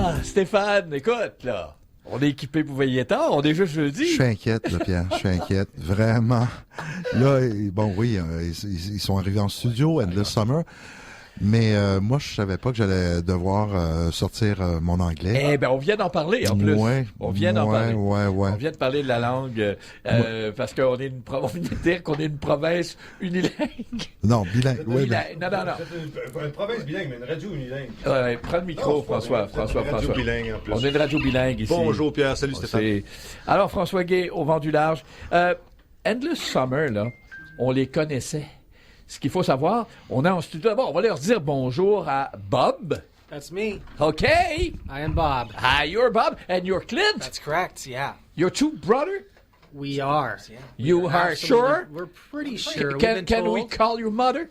Ah, Stéphane, écoute, là, on est équipé pour veiller tard, on est juste jeudi. Je suis inquiète, là, Pierre, je suis inquiète, vraiment. Là, bon, oui, ils sont arrivés en studio, Endless Summer, mais moi, je savais pas que j'allais devoir sortir mon anglais. Eh ben, on vient d'en parler, en plus. Ouais, On vient d'en parler. Ouais. On vient de parler de la langue, parce qu'on est on vient de dire qu'on est une province unilingue. Non, bilingue, oui. Bilingue. Non. Une province bilingue, mais une radio unilingue. Ouais, prends le micro, François. Une radio bilingue, en plus. On est une radio bilingue ici. Bonjour, Pierre. Salut, Stéphane. Alors, François Gay, au vent du large. Endless Summer, là, on les connaissait. Ce qu'il faut savoir, on est en studio. D'abord, on va leur dire bonjour à Bob. That's me. Okay. I am Bob. Hi, you're Bob, and you're Clint. That's correct, yeah. Your two brother? We are. Yeah. You are Absolutely. sure? We're pretty sure. We've Can been we told. call your mother?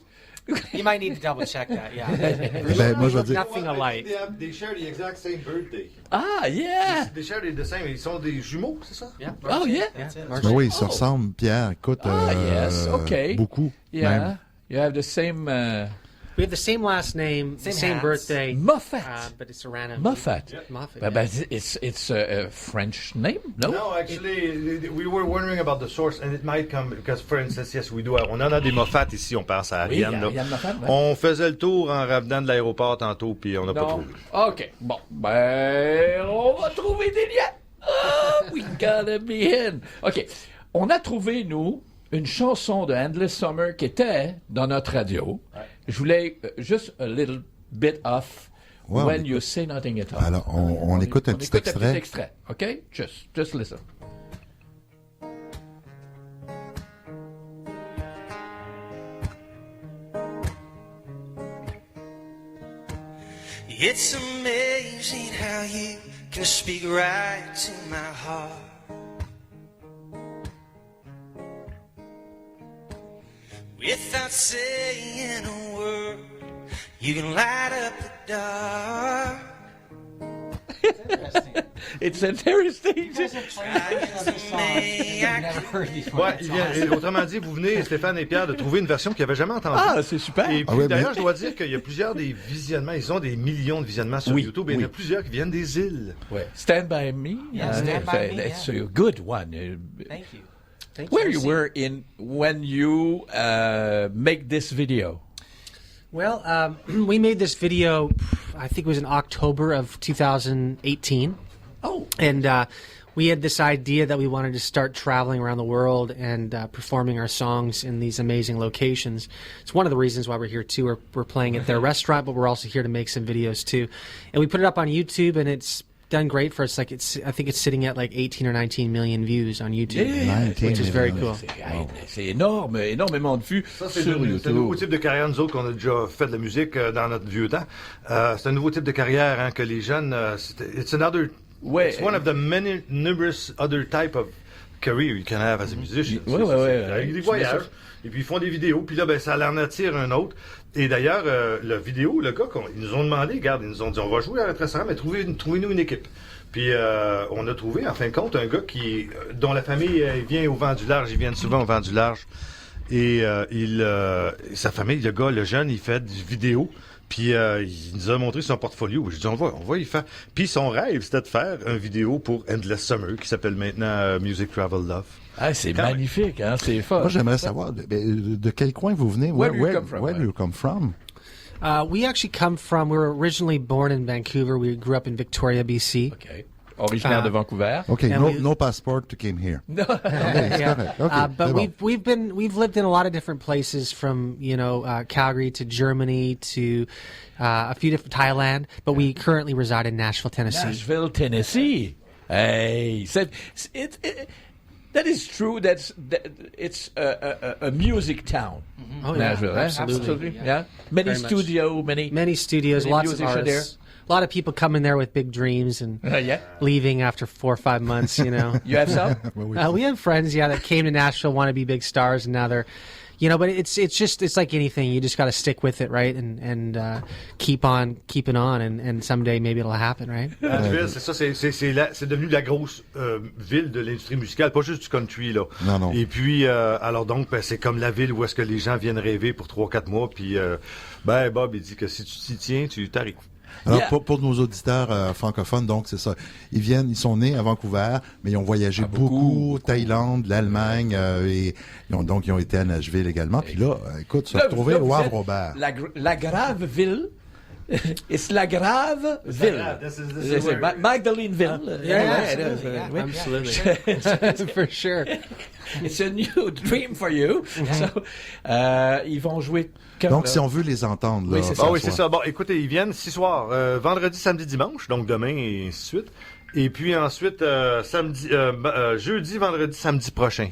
You might need to double check that, yeah. Ben, moi, je vais dire, Nothing alike. They share the exact same birthday. Ah, yeah. They share the same. Ils sont des jumeaux, c'est ça? Yeah. Oh, yeah. That's it. ben oui, ils se ressemblent, Pierre, écoute, yes, okay. beaucoup, Yeah. même. You have the same We have the same last name, Same same hats. birthday, Moffat. but it's a random. Moffat. Moffat. But Yeah. it's a French name, no? No, actually, we were wondering about the source, and it might come because, for instance, yes, we do. On en a des Moffat ici. On pense à Oui, Ariane. là. Ariane Moffat, ouais. On faisait le tour en revenant de l'aéroport tantôt, puis on n'a pas Non. trouvé. OK. Bon. Ben, on va trouver des liens. Ah, we gotta be in. OK. On a trouvé, nous, une chanson de Endless Summer qui était dans notre radio. Je voulais juste a little bit of Ouais, When on You Say Nothing at All. Alors, on écoute un petit extrait. extrait. OK? Just listen. It's amazing how you can speak right to my heart. Without saying a word, you can light up the dark. It's interesting. Ouais, autrement dit, vous venez, Stéphane et Pierre, de trouver une version qu'ils n'avaient jamais entendue. Ah, c'est super. Et puis, Ah ouais, d'ailleurs, mais- je dois dire qu'il y a plusieurs des visionnements. Ils ont des millions de visionnements sur Oui, YouTube. Et il y en a plusieurs qui viennent des îles. Ouais. Stand By Me. Yeah, Stand By Me, It's a good one. Thank you. Where you were in when you make this video? Well, we made this video, I think it was in October of 2018. Oh. And we had this idea that we wanted to start traveling around the world and performing our songs in these amazing locations. It's one of the reasons why we're here, too. We're playing at their restaurant, but we're also here to make some videos, too. And we put it up on YouTube, and it's done great for us. I think it's sitting at like 18 or 19 million views on YouTube, which is very cool. C'est énorme, énormément de vues Ça, c'est sur c'est un YouTube. nouveau type de carrière, nous autres, qu'on a déjà fait de la musique dans notre vieux temps. C'est un nouveau type de carrière hein, que les jeunes... it's another... Ouais. It's one of the many, numerous other type of career you can have as a musician. Ouais, ouais. Ils voyagent, et puis ils font des vidéos, puis là, ben, ça en attire un autre. Et d'ailleurs, la vidéo, le gars, ils nous ont demandé, regarde, ils nous ont dit, on va jouer à notre restaurant, mais trouvez-nous une équipe. Puis on a trouvé, en fin de compte, un gars dont la famille vient au Vent du Large. Ils viennent souvent au Vent du Large. Et sa famille, le gars, le jeune, il fait des vidéos. Puis il nous a montré son portfolio. Je dis, on va y faire. Puis son rêve, c'était de faire une vidéo pour Endless Summer, qui s'appelle maintenant Music Travel Love. Ah, c'est Quand magnifique, hein, c'est fort. Moi, j'aimerais savoir de quel coin vous venez. Where do you come from, Where ouais. do you come from? We actually come from, we were originally born in Vancouver. We grew up in Victoria, BC. OK. Originaire de Vancouver. Okay, And no passport to came here. No. Okay, it's correct. Okay, But c'est bon. we've lived in a lot of different places, from Calgary to Germany to a few different Thailand. But we currently reside in Nashville, Tennessee. Nashville, Tennessee. Hey, that is true. It's a music town. Oh, yeah, Nashville, eh? absolutely. Yeah. Many Very much. studios, Many studios, Many lots of musicians artists. A lot of people come in there with big dreams and yeah. leaving after 4 or 5 months. You know, You have some? we have friends, that came to Nashville, want to be big stars, and now they're, but it's like anything. You just got to stick with it, right? And keep on keeping on, and someday maybe it'll happen, right? Nashville, c'est ça, c'est devenu la grosse ville de l'industrie musicale, pas juste du country, là. Non. Et puis, alors donc, ben, c'est comme la ville où est-ce que les gens viennent rêver pour 3-4 mois, puis, Bob, il dit que si tu t'y tiens, tu t'arrives. Alors, Yeah. pour nos auditeurs francophones, donc, c'est ça. Ils sont nés à Vancouver, mais ils ont voyagé beaucoup, Thaïlande, l'Allemagne, et ils ont été à Nashville également. Puis là, écoute, se Là, retrouver là, au vous êtes Havre-Robert. La grave ville. It's la grave ville. This is C'est where- Magdaleneville. Yeah, it is. absolutely, yeah. Oui. Absolutely. For sure. It's a new dream for you. So, ils vont jouer quand, Donc, là? si on veut les entendre, là. Oui, c'est Ah oui, ce c'est soir. ça. Bon, écoutez, ils viennent 6 soirs. Vendredi, samedi, dimanche, donc demain et ainsi de suite. Et puis ensuite, jeudi, vendredi, samedi prochain,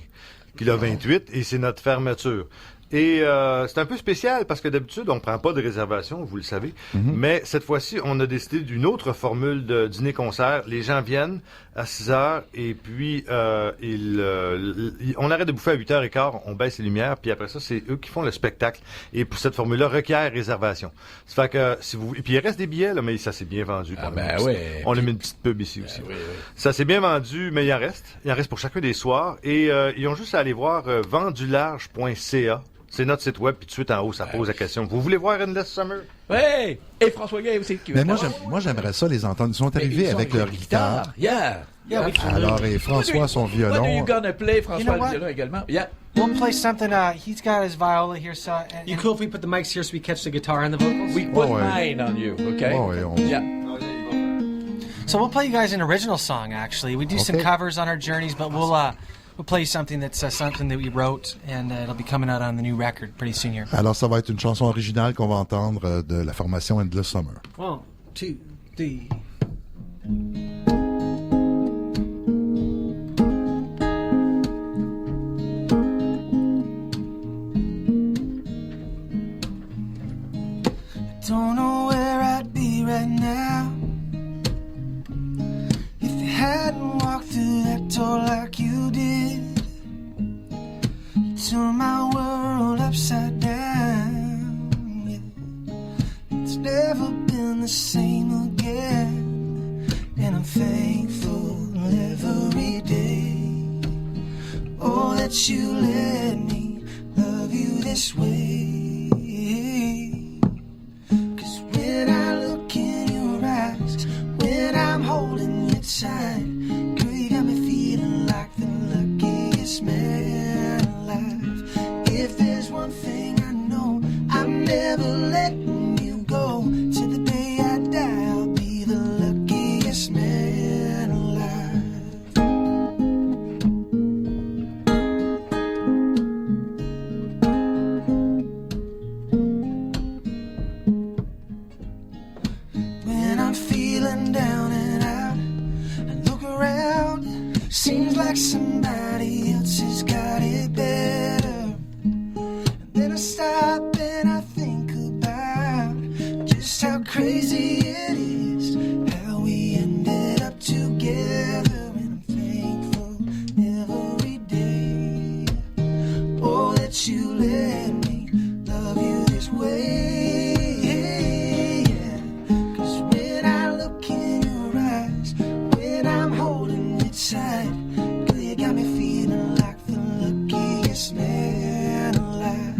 puis le 28, et c'est notre fermeture. Et c'est un peu spécial parce que d'habitude, on ne prend pas de réservation, vous le savez. Mais cette fois-ci, on a décidé d'une autre formule de dîner-concert. Les gens viennent à 6 heures et puis on arrête de bouffer à 8h15, on baisse les lumières, puis après ça, c'est eux qui font le spectacle. Et pour cette formule-là, requiert réservation. Ça fait que si vous... Et puis il reste des billets, là, mais ça s'est bien vendu. Ah quand ben même. oui. On a mis une petite pub ici aussi. Oui, oui. Ça s'est bien vendu, mais il en reste. Il en reste pour chacun des soirs. Et ils ont juste à aller voir vendularge.ca. C'est notre site web, puis tout de suite en haut, ça pose la question. Vous voulez voir Endless Summer? Oui! Et François Gay aussi. Qui Mais va moi, j'aimerais ça les entendre. Ils sont arrivés Ils ont avec une leur guitare. Yeah! Yeah, we can. Alors, et François, son What are violon. you gonna play, François, You know le what? violon également? Yeah. We'll play something. He's got his viola here, so. And, You cool if we put the mics here so we catch the guitar and the vocals? We put ouais. mine on you, okay? Ouais, on- Yeah. So we'll play you guys an original song. Actually, we do some Okay. covers on our journeys, but we'll play you something that's something that we wrote, and it'll be coming out on the new record pretty soon here. Alors, ça va être une chanson originale qu'on va entendre de la formation Endless Summer. 1, 2, 3. Don't know where I'd be right now if you hadn't walked through that door like you did. You turned my world upside down. Yeah. It's never been the same again, and I'm thankful every day. Oh, that you let me love you this way. When I look in your eyes, when I'm holding you tight, girl, you got me feeling like the luckiest man alive. If there's one thing I know, I'm never letting you go. Till the day I die, I'll be the luckiest man alive. When I'm feeling down and out, I look around, seems like somebody else has got it better. And then I stop and I think about just how crazy it is, how we ended up together. And I'm thankful every day. Oh, that you let me love you this way. Yeah. 'Cause when I look in your eyes, when I'm holding you tight, girl, you got me feeling like the luckiest man alive.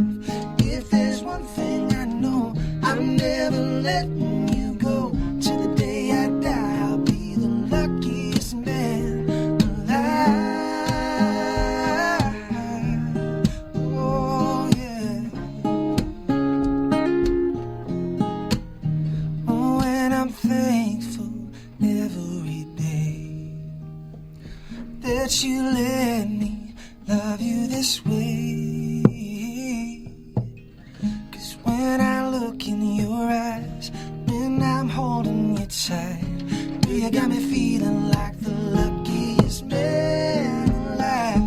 If there's one thing I know, I'm never letting you go. Till the day I die, I'll be the luckiest man alive. Oh, yeah. Oh, and I'm thankful every day that you let me love you this way. 'Cause when I look in your eyes, when I'm holding you tight, girl, you got me feeling like the luckiest man alive.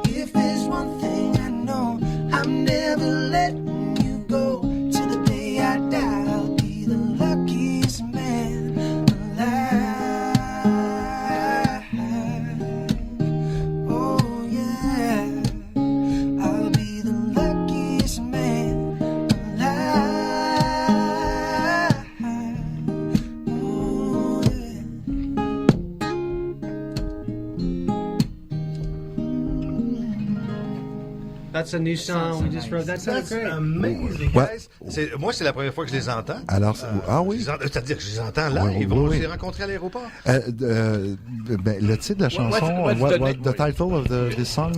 If there's one thing I know, I'm never letting you go. Till the day I die, I'll be the luckiest man alive. Oh yeah, I'll be the luckiest man alive. Oh yeah. That's a new song we just wrote. That sounds That's great. amazing, Ouais. guys. Moi, c'est la première fois que je les entends. Alors, ah oui? C'est-à-dire que je les entends là. Oui, Ils vont oui. les rencontrer à l'aéroport. Ben, le titre de la chanson, what's the the title of this song,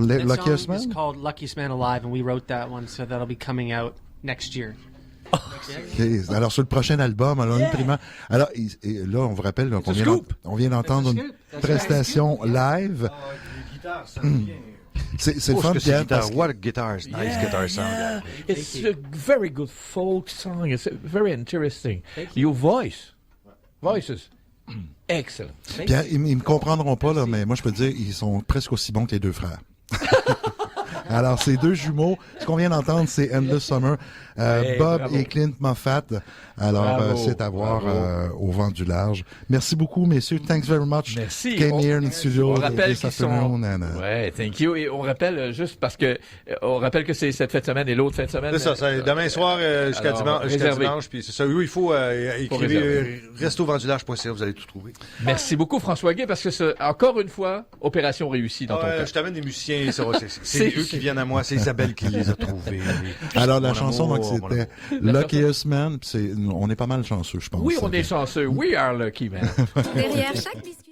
That Luckiest song is Man? called Luckiest Man Alive, and we wrote that one, so that'll be coming out next year. Okay. Alors, sur le prochain album, alors, imprimant. Alors, et là, on vous rappelle qu'on on vient d'entendre une prestation live. Les guitares, ça C'est le fun, Pierre, parce que What a guitars. Nice guitar sound. Yeah. It's a very good folk song. It's very interesting. Your voices. Excellent. Pierre, ils me comprendront pas, là, mais moi, je peux te dire, ils sont presque aussi bons que les deux frères. Alors, ces deux jumeaux, ce qu'on vient d'entendre, c'est Endless Summer, Bob bravo. et Clint Moffat. Alors, Bravo, c'est à voir bravo. au vent du large. Merci beaucoup, messieurs. Thanks very much. Merci. Came here in the studio On rappelle this qu'ils sont. afternoon. Ouais, thank you. Et on rappelle juste parce que on rappelle que c'est cette fin de semaine et l'autre fin de semaine. C'est ça, c'est demain soir jusqu'à alors, dimanche, réservé. puis c'est ça. Oui, il faut écrire réserver. restauvendulage.ca, vous allez tout trouver. Merci beaucoup François Guay parce que encore une fois, opération réussie dans ton cas. Je t'amène des musiciens, c'est eux qui viennent à moi, c'est Isabelle qui les a trouvés. Alors, la Mon chanson, amour, donc, mon c'était Luckiest Man. On est pas mal chanceux, je pense. Oui, on est chanceux. We are lucky, man. Derrière chaque discussion.